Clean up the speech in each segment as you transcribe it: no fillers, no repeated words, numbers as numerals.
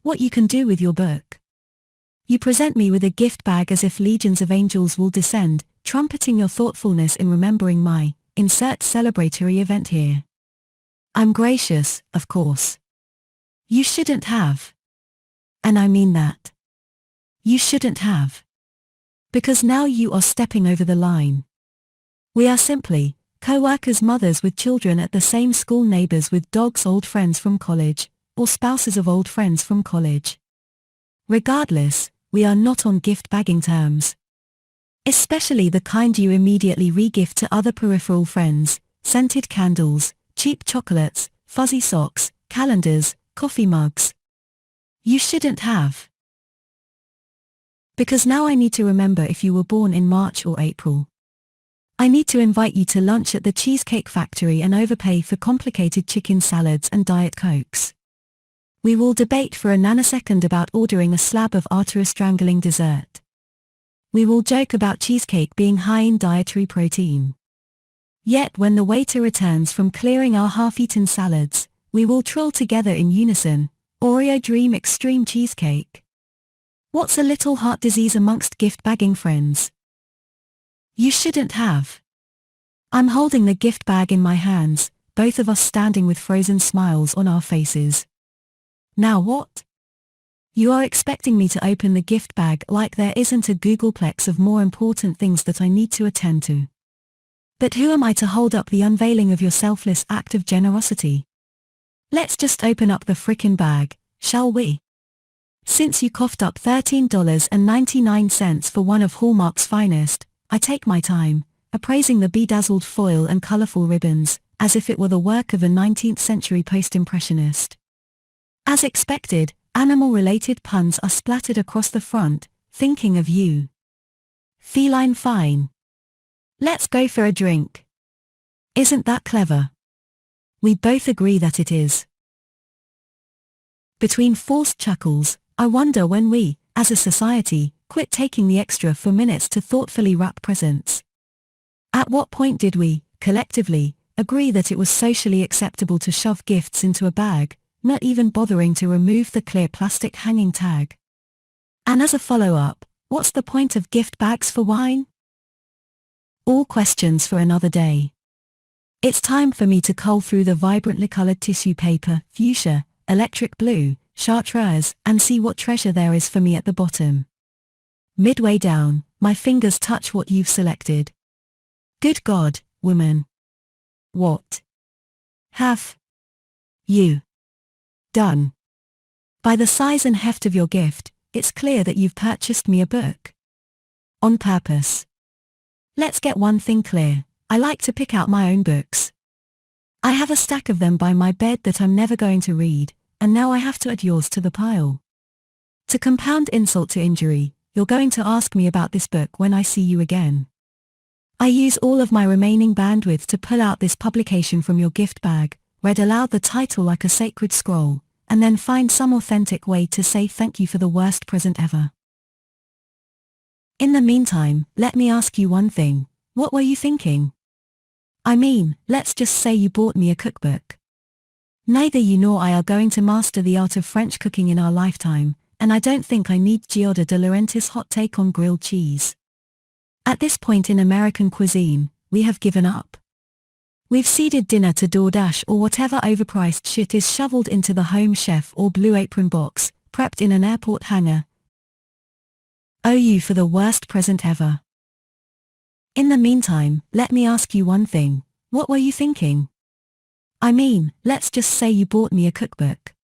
what you can do with your book. You present me with a gift bag as if legions of angels will descend, trumpeting your thoughtfulness in remembering my, insert celebratory event here. I'm gracious, of course. You shouldn't have. And I mean that. You shouldn't have. Because now you are stepping over the line. We are simply co-workers, mothers with children at the same school, neighbors with dogs, old friends from college, or spouses of old friends from college. Regardless, we are not on gift bagging terms. Especially the kind you immediately re-gift to other peripheral friends: scented candles, cheap chocolates, fuzzy socks, calendars, coffee mugs. You shouldn't have. Because now I need to remember if you were born in March or April. I need to invite you to lunch at the Cheesecake Factory and overpay for complicated chicken salads and Diet Cokes. We will debate for a nanosecond about ordering a slab of artery-strangling dessert. We will joke about cheesecake being high in dietary protein. Yet when the waiter returns from clearing our half-eaten salads, we will trill together in unison, Oreo Dream Extreme Cheesecake. What's a little heart disease amongst gift-bagging friends? You shouldn't have. I'm holding the gift bag in my hands, both of us standing with frozen smiles on our faces. Now what? You are expecting me to open the gift bag like there isn't a Googleplex of more important things that I need to attend to. But who am I to hold up the unveiling of your selfless act of generosity? Let's just open up the frickin' bag, shall we? Since you coughed up $13.99 for one of Hallmark's finest, I take my time, appraising the bedazzled foil and colorful ribbons, as if it were the work of a 19th century post-impressionist. As expected, animal-related puns are splattered across the front, thinking of you. Feline fine. Let's go for a drink. Isn't that clever? We both agree that it is. Between forced chuckles, I wonder when we, as a society, quit taking the extra 4 minutes to thoughtfully wrap presents. At what point did we, collectively, agree that it was socially acceptable to shove gifts into a bag, not even bothering to remove the clear plastic hanging tag? And as a follow-up, what's the point of gift bags for wine? All questions for another day. It's time for me to cull through the vibrantly colored tissue paper, fuchsia, electric blue, chartreuse, and see what treasure there is for me at the bottom. Midway down, my fingers touch what you've selected. Good God, woman. What have you done? By the size and heft of your gift, it's clear that you've purchased me a book. On purpose. Let's get one thing clear, I like to pick out my own books. I have a stack of them by my bed that I'm never going to read, and now I have to add yours to the pile. To compound insult to injury, you're going to ask me about this book when I see you again. I use all of my remaining bandwidth to pull out this publication from your gift bag, read aloud the title like a sacred scroll, and then find some authentic way to say thank you for the worst present ever. In the meantime, let me ask you one thing, what were you thinking? I mean, let's just say you bought me a cookbook. Neither you nor I are going to master the art of French cooking in our lifetime, and I don't think I need Giada De Laurentiis' hot take on grilled cheese. At this point in American cuisine, we have given up. We've ceded dinner to DoorDash or whatever overpriced shit is shoveled into the Home Chef or Blue Apron box, prepped in an airport hangar. Oh, you for the worst present ever. In the meantime, let me ask you one thing, what were you thinking? I mean, let's just say you bought me a cookbook.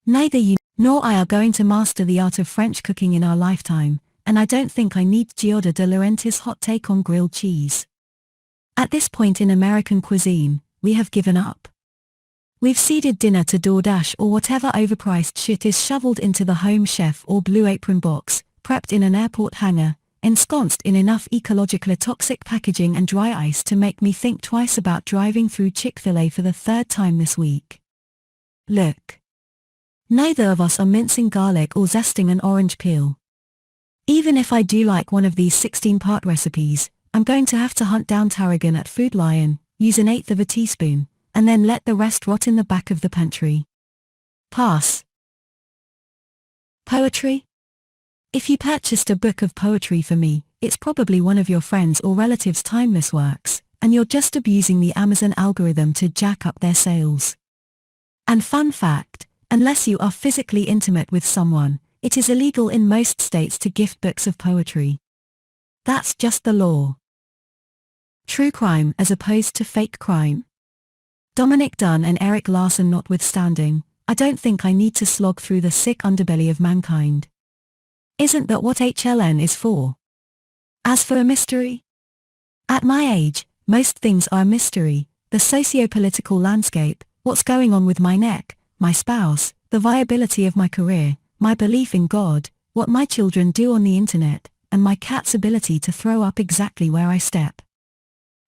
Neither you nor I are going to master the art of French cooking in our lifetime, and I don't think I need Giada De Laurentiis' hot take on grilled cheese. At this point in American cuisine, we have given up. We've ceded dinner to DoorDash or whatever overpriced shit is shoveled into the Home Chef or Blue Apron box, prepped in an airport hangar, ensconced in enough ecologically toxic packaging and dry ice to make me think twice about driving through Chick-fil-A for the 3rd time this week. Look. Neither of us are mincing garlic or zesting an orange peel. Even if I do like one of these 16-part recipes, I'm going to have to hunt down tarragon at Food Lion, use 1/8 of a teaspoon, and then let the rest rot in the back of the pantry. Pass. Poetry? If you purchased a book of poetry for me, it's probably one of your friends or relatives' timeless works, and you're just abusing the Amazon algorithm to jack up their sales. And fun fact, unless you are physically intimate with someone, it is illegal in most states to gift books of poetry. That's just the law. True crime as opposed to fake crime. Dominic Dunn and Eric Larson notwithstanding, I don't think I need to slog through the sick underbelly of mankind. Isn't that what HLN is for? As for a mystery? At my age, most things are a mystery: the socio-political landscape, what's going on with my neck, my spouse, the viability of my career, my belief in God, what my children do on the internet, and my cat's ability to throw up exactly where I step.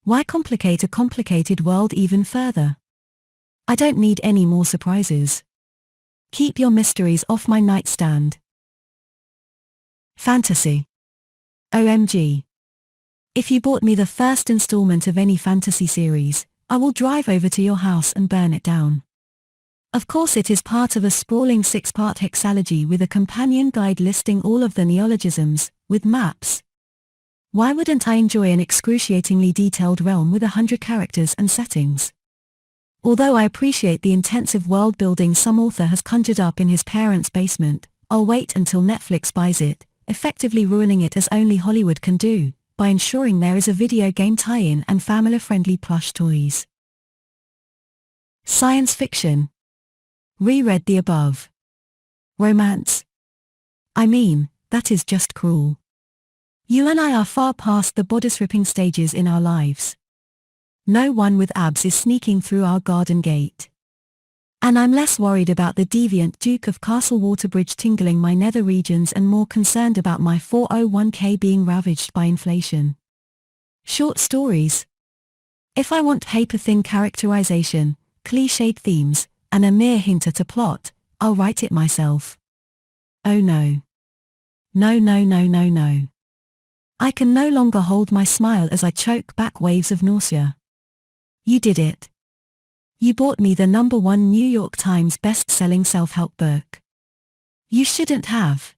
Why complicate a complicated world even further? I don't need any more surprises. Keep your mysteries off my nightstand. Fantasy. OMG. If you bought me the first installment of any fantasy series, I will drive over to your house and burn it down. Of course it is part of a sprawling 6-part hexalogy with a companion guide listing all of the neologisms, with maps. Why wouldn't I enjoy an excruciatingly detailed realm with 100 characters and settings? Although I appreciate the intensive world building some author has conjured up in his parents' basement, I'll wait until Netflix buys it, effectively ruining it as only Hollywood can do, by ensuring there is a video game tie-in and family-friendly plush toys. Science fiction. Reread the above. Romance. I mean, that is just cruel. You and I are far past the bodice-ripping stages in our lives. No one with abs is sneaking through our garden gate. And I'm less worried about the deviant Duke of Castle Waterbridge tingling my nether regions and more concerned about my 401k being ravaged by inflation. Short stories. If I want paper-thin characterization, cliched themes, and a mere hint at a plot, I'll write it myself. Oh no. No no no no no. I can no longer hold my smile as I choke back waves of nausea. You did it. You bought me the #1 New York Times best-selling self-help book. You shouldn't have.